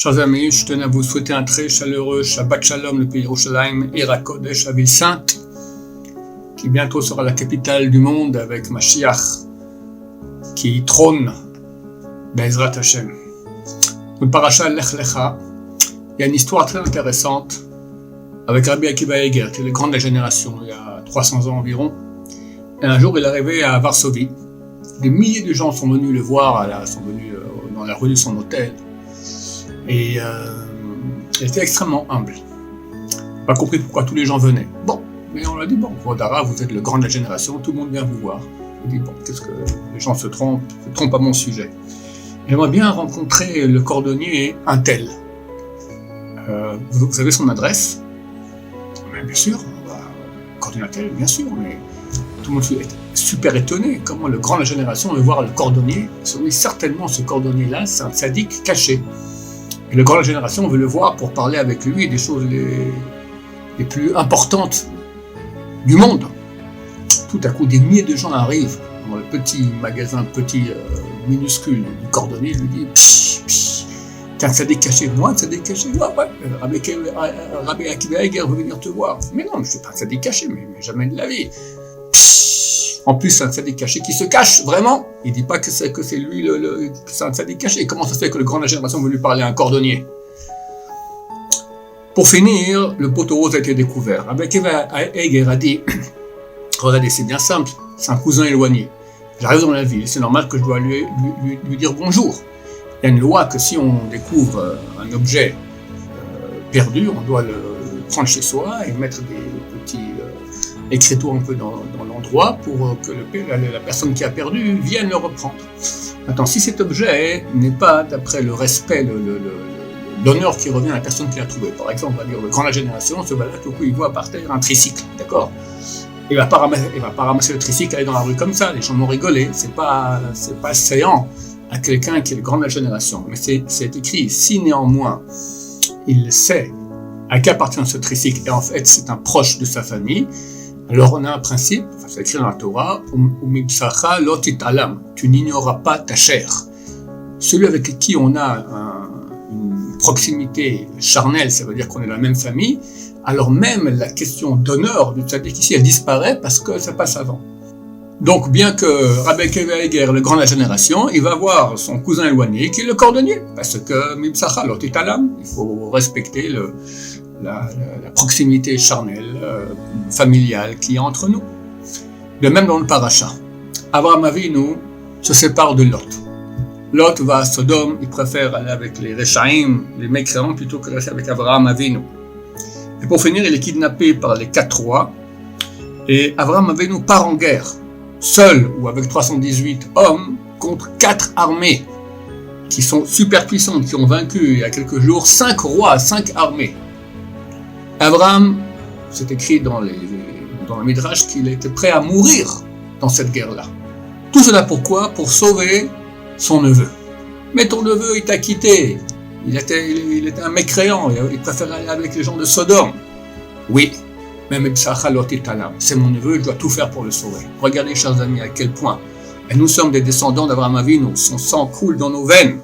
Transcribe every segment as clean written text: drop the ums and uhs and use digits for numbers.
Chers amis, je tenais à vous souhaiter un très chaleureux Shabbat Shalom, le pays Yerushalayim, Ir HaKodesh, la ville sainte, qui bientôt sera la capitale du monde avec Mashiach, qui trône, Be'ezrat Hashem. Dans le parasha Lech Lecha, il y a une histoire très intéressante avec Rabbi Akiva Eiger, qui est le grand de la génération, il y a 300 ans environ. Et un jour, il est arrivé à Varsovie. Des milliers de gens sont venus le voir, sont venus dans la rue de son hôtel. Et il était extrêmement humble. Pas compris pourquoi tous les gens venaient. Bon, mais on lui a dit, bon, Vodara, vous êtes le grand de la génération, tout le monde vient vous voir. Il dit, bon, qu'est-ce que les gens se trompent à mon sujet. J'aimerais bien rencontrer le cordonnier Untel. Vous avez son adresse? Mais bien sûr, cordonnier Untel, bien sûr, mais tout le monde est super étonné. Comment le grand de la génération veut voir le cordonnier? Oui, certainement, ce cordonnier-là, c'est un sadique caché. Et le grand de la génération veut le voir pour parler avec lui des choses les plus importantes du monde. Tout à coup, des milliers de gens arrivent dans le petit magasin, minuscule du cordonnier. Il lui dit « T'es un sadique caché ?» « Moi, un sadique caché ?»« Ouais, Rabbi Akiva Eiger veut venir te voir. »« Mais non, je ne suis pas un sadique caché, mais jamais de la vie. » En plus, c'est un sadique caché qui se cache, vraiment. Il ne dit pas que c'est lui, que c'est un sadique caché. Comment ça se fait que le grand de la génération veut lui parler à un cordonnier? Pour finir, le poteau rose a été découvert. Rabbi Akiva Eiger a dit, regardez, c'est bien simple, c'est un cousin éloigné. J'arrive dans la ville, c'est normal que je dois lui dire bonjour. Il y a une loi que si on découvre un objet perdu, on doit le prendre chez soi et mettre des petits écriteaux un peu dans l'endroit pour que la personne qui a perdu vienne le reprendre. Maintenant, si cet objet n'est pas d'après le respect, l'honneur qui revient à la personne qui l'a trouvé, par exemple, on va dire le grand de la génération, ce balade, tout coup, il voit par terre un tricycle, d'accord? Il va pas ramasser le tricycle, aller dans la rue comme ça, les gens vont rigoler, c'est pas séant à quelqu'un qui est le grand de la génération. Mais c'est écrit, si néanmoins, il sait à qui appartient ce tricycle, et en fait, c'est un proche de sa famille, alors on a un principe, c'est écrit dans la Torah, tu n'ignoreras pas ta chair. Celui avec qui on a une proximité charnelle, ça veut dire qu'on est de la même famille, alors même la question d'honneur du tzaddik ici, elle disparaît parce que ça passe avant. Donc bien que Rabbi Akiva Eiger, le grand de la génération, il va voir son cousin éloigné qui est le cordonnier, parce que il faut respecter la proximité charnelle, familiale qui est entre nous. De même dans le parasha, Avraham Avinu se sépare de Lot. Lot va à Sodome, il préfère aller avec les Rechaim, les mécréants, plutôt que rester avec Avraham Avinu. Et pour finir, il est kidnappé par les 4 rois, et Avraham Avinu part en guerre, seul ou avec 318 hommes, contre 4 armées qui sont super puissantes, qui ont vaincu il y a quelques jours 5 rois, 5 armées. Abraham, c'est écrit dans le Midrash qu'il était prêt à mourir dans cette guerre-là. Tout cela pourquoi? Pour sauver son neveu. Mais ton neveu, il t'a quitté. Il était un mécréant. Il préférait aller avec les gens de Sodome. Oui, même c'est mon neveu, je dois tout faire pour le sauver. Regardez, chers amis, à quel point. Et nous sommes des descendants d'Abraham Avinu. Son sang coule dans nos veines.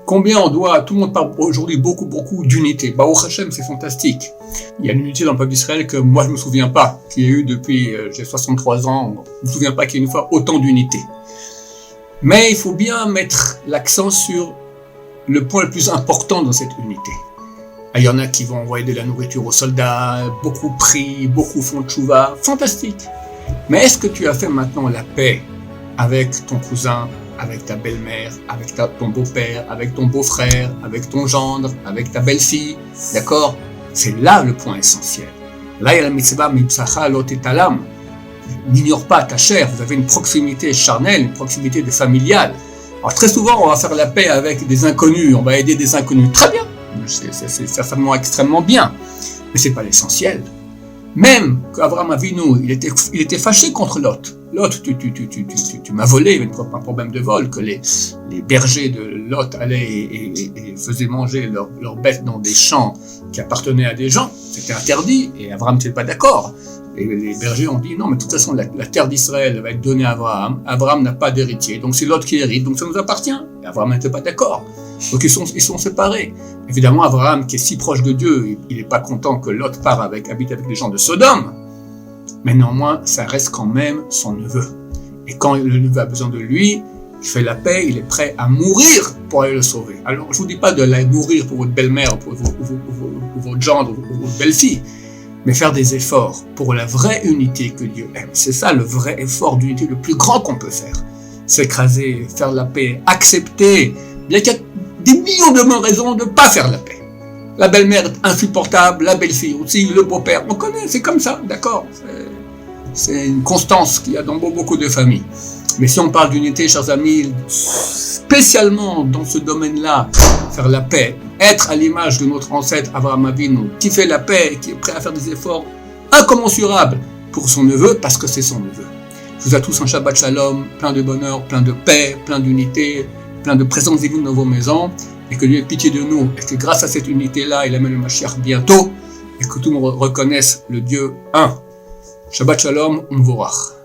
Combien tout le monde parle aujourd'hui beaucoup d'unité. Baruch Hashem, c'est fantastique. Il y a une unité dans le peuple d'Israël que moi je ne me souviens pas, qu'il y a eu depuis, j'ai 63 ans, je ne me souviens pas qu'il y ait une fois autant d'unité. Mais il faut bien mettre l'accent sur le point le plus important dans cette unité. Il y en a qui vont envoyer de la nourriture aux soldats, beaucoup prient, beaucoup font tchouva, fantastique. Mais est-ce que tu as fait maintenant la paix avec ton cousin, avec ta belle-mère, avec ton beau-père, avec ton beau-frère, avec ton gendre, avec ta belle-fille, d'accord? C'est là le point essentiel. Là, il y a la mitzvah, mipsacha lo titalam. N'ignore pas ta chair, vous avez une proximité charnelle, une proximité familiale. Alors très souvent, on va faire la paix avec des inconnus, on va aider des inconnus. Très bien, c'est certainement extrêmement bien, mais c'est pas l'essentiel. Même qu'Avraham Avinu, il était fâché contre Lot. Lot, tu m'as volé, il y avait un problème de vol, que les bergers de Lot allaient et faisaient manger leurs bêtes dans des champs qui appartenaient à des gens. C'était interdit, et Abraham n'était pas d'accord. Et les bergers ont dit, non, mais de toute façon, la terre d'Israël va être donnée à Abraham. Abraham n'a pas d'héritier, donc c'est Lot qui hérite, donc ça nous appartient. Et Abraham n'était pas d'accord. Donc ils sont séparés. Évidemment, Abraham, qui est si proche de Dieu, il n'est pas content que Lot habite avec les gens de Sodome. Mais néanmoins, ça reste quand même son neveu. Et quand le neveu a besoin de lui, il fait la paix, il est prêt à mourir pour aller le sauver. Alors, je ne vous dis pas de la mourir pour votre belle-mère, pour votre gendre, ou votre belle-fille, mais faire des efforts pour la vraie unité que Dieu aime. C'est ça le vrai effort d'unité le plus grand qu'on peut faire. S'écraser, faire la paix, accepter, bien qu'il y a des millions de bonnes raisons de ne pas faire la paix. La belle-mère est insupportable, la belle-fille aussi, le beau-père, on connaît, c'est comme ça, d'accord. C'est une constance qu'il y a dans beaucoup de familles. Mais si on parle d'unité, chers amis, spécialement dans ce domaine-là, faire la paix, être à l'image de notre ancêtre Abraham Avinu, qui fait la paix, qui est prêt à faire des efforts incommensurables pour son neveu, parce que c'est son neveu. Je vous souhaite tous un Shabbat Shalom, plein de bonheur, plein de paix, plein d'unité, plein de présence divine dans vos maisons, et que Dieu ait pitié de nous, et que grâce à cette unité-là, il amène le Mashiach bientôt, et que tout le monde reconnaisse le Dieu un. Shabbat Shalom, Umvorach.